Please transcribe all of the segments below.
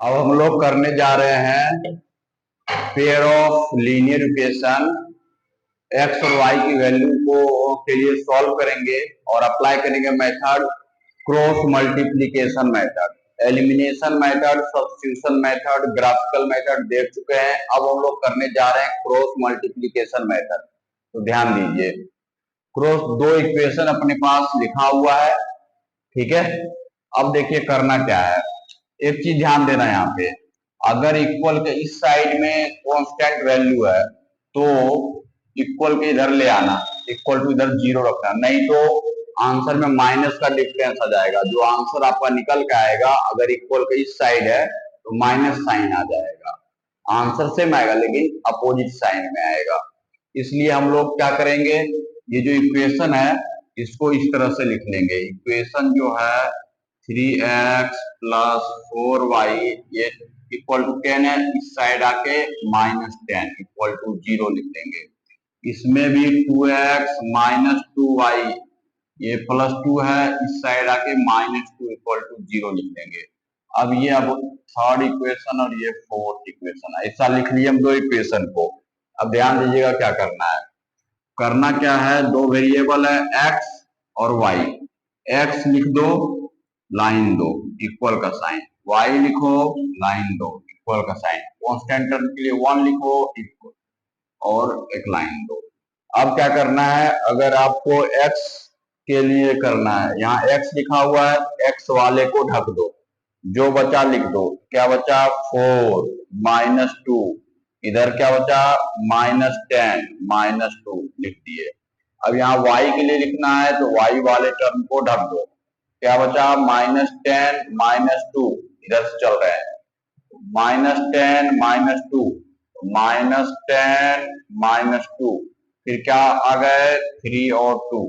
अब हम लोग करने जा रहे हैं pair of linear equation. X और वाई की वैल्यू को के लिए सॉल्व करेंगे और अप्लाई करेंगे method cross multiplication method, elimination method, substitution method, graphical method देख चुके हैं। अब हम लोग करने जा रहे हैं क्रॉस मल्टीप्लिकेशन मेथड। तो ध्यान दीजिए, क्रॉस दो इक्वेशन अपने पास लिखा हुआ है, ठीक है। अब देखिए करना क्या है, एक चीज ध्यान देना यहाँ पे, अगर इक्वल के इस साइड में कांस्टेंट वैल्यू है तो इक्वल के इधर ले आना, इक्वल टू इधर जीरो रखना, नहीं तो आंसर में माइनस का डिफरेंस आ जाएगा। जो आंसर आपका निकल के आएगा अगर इक्वल के इस साइड है तो माइनस साइन आ जाएगा, आंसर सेम आएगा लेकिन अपोजिट साइन में आएगा। इसलिए हम लोग क्या करेंगे, ये जो इक्वेशन है इसको इस तरह से लिख लेंगे। इक्वेशन जो है 3x प्लस 4y ये इक्वल टू 10 है, इस साइड आके -10 इक्वल टू 0 लिख देंगे। इसमें भी 2x माइनस 2y ये +2 है, इस साइड आके -2 इक्वल टू 0 लिख देंगे। अब ये अब थर्ड इक्वेशन और ये फोर्थ इक्वेशन है, ऐसा लिख लिए हम दो इक्वेशन को। अब ध्यान दीजिएगा क्या करना है, करना क्या है, दो वेरिएबल है x और y। x लिख दो, लाइन दो, इक्वल का साइन, y लिखो, लाइन दो, इक्वल का साइन, कांस्टेंट टर्म के लिए 1 लिखो, इक्वल, और एक लाइन दो। अब क्या करना है, अगर आपको x के लिए करना है, यहाँ x लिखा हुआ है, x वाले को ढक दो, जो बचा लिख दो। क्या बचा, 4 -2, इधर क्या बचा, -10 -2 लिख दिए। अब यहाँ y के लिए लिखना है तो y वाले टर्म को ढक दो। क्या बचा, -10 -2, इधर से चल रहे हैं, -10 -2 -10 -2, फिर क्या आ गए 3 और 2।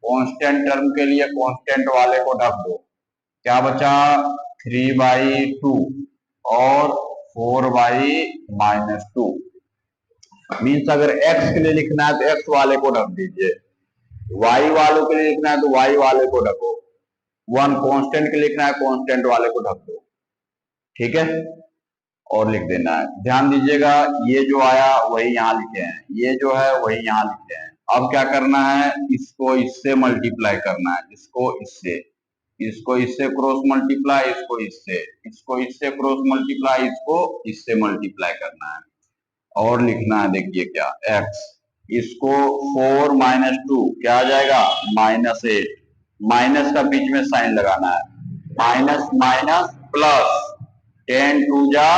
कांस्टेंट टर्म के लिए कांस्टेंट वाले को ढक दो। क्या बचा, 3/2 और 4/-2। मीन्स अगर x के लिए लिखना है तो x वाले को ढक दीजिए, y वालों के लिए लिखना है तो y वाले को ढको, 1 कांस्टेंट के लिए लिखना है कांस्टेंट वाले को ढक दो, ठीक है, और लिख देना है। ध्यान दीजिएगा, ये जो आया वही यहाँ लिखे हैं, ये जो है वही यहाँ लिखे हैं। अब क्या करना है, इसको इससे मल्टीप्लाई करना है, इसको इससे, इसको इससे क्रॉस मल्टीप्लाई, इसको इससे, इसको इससे क्रॉस मल्टीप्लाई, इसको इससे मल्टीप्लाई करना है और लिखना है। देखिए क्या, x, इसको 4 -2 क्या आ जाएगा, -8, माइनस का बीच में साइन लगाना है, माइनस माइनस प्लस, 10 2 जा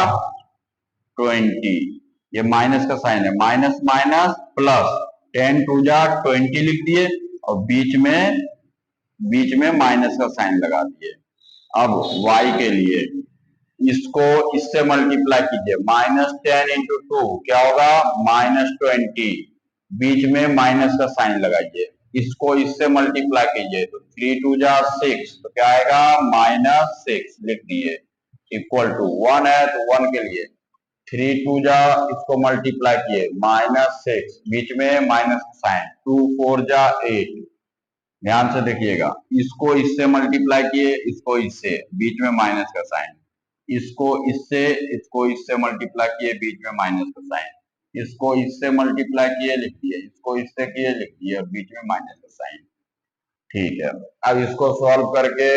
20, ये माइनस का साइन है, माइनस माइनस प्लस, 10 2 जा 20 लिख दिए और बीच में माइनस का साइन लगा दिए। अब y के लिए इसको इससे मल्टीप्लाई कीजिए, -10 × 2 क्या होगा, -20, बीच में माइनस का साइन लगाइए, इसको इससे मल्टीप्लाई कीजिए तो 3 2 जा 6, तो क्या आएगा, -6 लिख दिए, इक्वल टू 1 है तो 1 के लिए 3 2 जा, इसको मल्टीप्लाई किए, -6, बीच में माइनस साइन, 2 4 जा 8। ध्यान से देखिएगा, इसको इससे मल्टीप्लाई किए, इसको इससे, बीच में माइनस का साइन, इसको इससे मल्टीप्लाई किए, बीच में माइनस का साइन, इसको इससे मल्टीप्लाई किए लिख दिए, इसको इससे किए लिख दिए और बीच में माइनस का साइन, ठीक है। अब इसको सॉल्व करके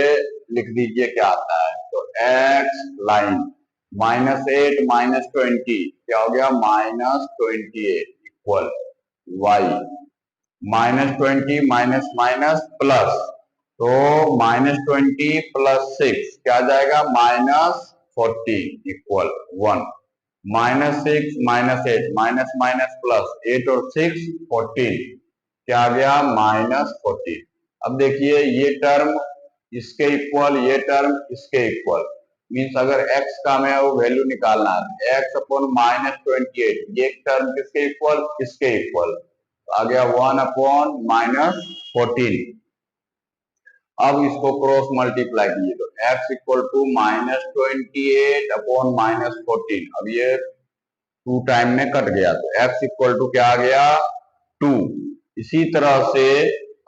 लिख दीजिए क्या आता है, तो x लाइन -8 -20 क्या हो गया, -28 equal y, -20 minus minus plus, तो -20 + 6 क्या आ जाएगा, -14 इक्वल 1, -6 -8 माइनस माइनस प्लस, 8 और 6 14, क्या आ गया, -14। अब देखिए ये टर्म इसके इक्वल, ये टर्म इसके इक्वल, मीन्स अगर x का हमें वो वैल्यू निकालना है, x अपॉन -28, ये टर्म किसके इक्वल, इसके इक्वल, आ गया 1 अपॉन -14। अब इसको क्रॉस मल्टीप्लाई कीजिए तो x इक्वल टू -28 अपॉन -14, अब ये 2 टाइम में कट गया तो x इक्वल टू क्या आ गया, 2। इसी तरह से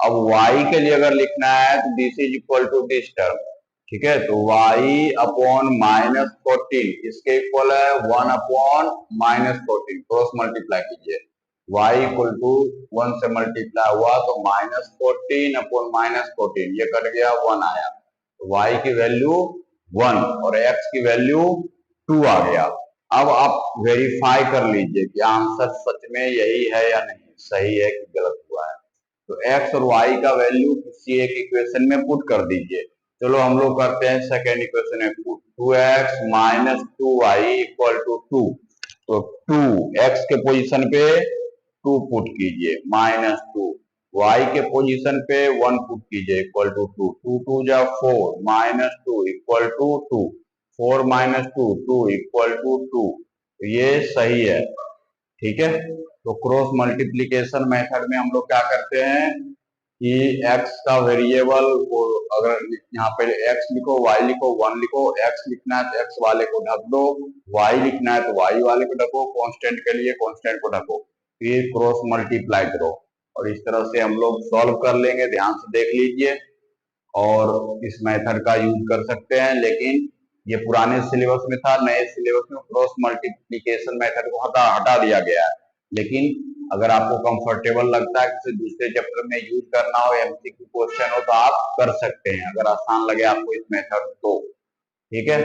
अब y के लिए अगर लिखना है तो this is equal to this term, ठीक है, तो y अपॉन -14 इसके इक्वल है 1/-14, क्रॉस मल्टीप्लाई कीजिए। y इक्वल टू 1 से मल्टीप्लाई हुआ तो -14/-14, ये कट गया 1 आया, तो y की वैल्यू 1 और x की वैल्यू 2 आ गया। अब आप वेरीफाई कर लीजिए कि आंसर सच में यही है या नहीं, सही है कि गलत हुआ है। तो x और y का वैल्यू किसी एक इक्वेशन में पुट कर दीजिए। चलो हम लोग करते हैं सेकेंड इक्वेशन में put. 2x minus 2y equal to 2, तो 2x के पोजीशन पे 2 पुट कीजिए -2, y के पोजीशन पे 1 पुट कीजिए इक्वल टू 2, 2 2 जा 4 -2 इक्वल टू 2, 4 -2 2 इक्वल टू 2, ये सही है। ठीक है, तो क्रॉस मल्टीप्लीकेशन मेथड में हम लोग क्या करते हैं कि x का वेरिएबल को अगर यहाँ पे x लिखो, y लिखो, 1 लिखो, x लिखना है तो x वाले को ढक दो, y लिखना है तो y वाले को ढको, कांस्टेंट के लिए कांस्टेंट को ढको, फिर क्रॉस मल्टीप्लाई करो और इस तरह से हम लोग सॉल्व कर लेंगे। ध्यान से देख लीजिए और इस मेथड का यूज कर सकते हैं, लेकिन ये पुराने सिलेबस में था, नए सिलेबस में क्रॉस मल्टीप्लीकेशन मेथड को हटा दिया गया है। लेकिन अगर आपको कंफर्टेबल लगता है किसी दूसरे चैप्टर में यूज करना हो, एमसीक्यू क्वेश्चन हो, तो आप कर सकते हैं अगर आसान लगे आपको इस मेथड तो। ठीक है।